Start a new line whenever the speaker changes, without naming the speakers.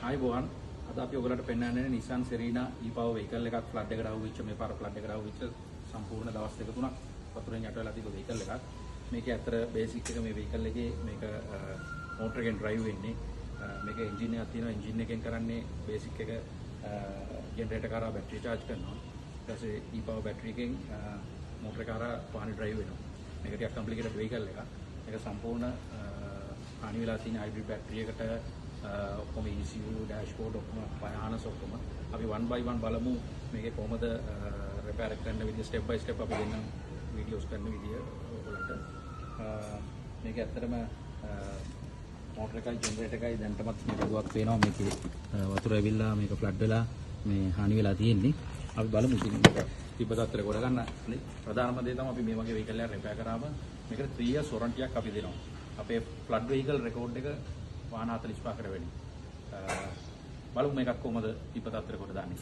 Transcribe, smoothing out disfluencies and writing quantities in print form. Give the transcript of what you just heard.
ආයි බොහන් අද අපි ඔයගලට පෙන්වන්නේ Nissan Serena e-Power vehicle එකක් ෆ්ලඩ් එකට අහුවෙච්ච මේ පාර ෆ්ලඩ් එකට අහුවෙච්ච සම්පූර්ණ දවස් දෙක තුනක් වතුරෙන් යට වෙලා තිබ්බ vehicle එකක්. මේකේ අතර බේසික් එක මේ vehicle එකේ මේක motor එකෙන් drive වෙන්නේ. මේක engine එකක් තියෙනවා. engine එකෙන් කරන්නේ basic එක generator එක කරා battery charge කරනවා. ඊට පස්සේ e-Power battery එකෙන් motor එක කරා වාහනේ drive වෙනවා. මේක ටිකක් complicated vehicle එකක්. මේක සම්පූර්ණ හානි වෙලා තියෙන hybrid battery එකට ඔක්කොම ECU dashboard ඔක්කොම harness ඔක්කොම අපි one by one බලමු මේකේ කොහොමද repair කරන්න විදිය step by step අපි දෙන්න videos කරන විදිය ඔයගොල්ලන්ට මේක ඇත්තටම motor එකයි generator එකයි දැන්ටමත් මේ බඩුවක් පේනවා මේකේ වතුර ඇවිල්ලා මේක flood වෙලා මේ හානි වෙලා තියෙන්නේ අපි බලමු ඉතින් තිබ්බ තත්ත්වයට කොට ගන්න ප්‍රධානම දේ තමයි අපි මේ වගේ vehicle එකක් repair කරාම මේකට 3 years warranty එකක් අපි දෙනවා අපේ flood vehicle record එක වාහන 45කට වැඩි බලමු මේකත් කොහොමද තිබ්බ තත්ත්වයට කොට දාන්නේ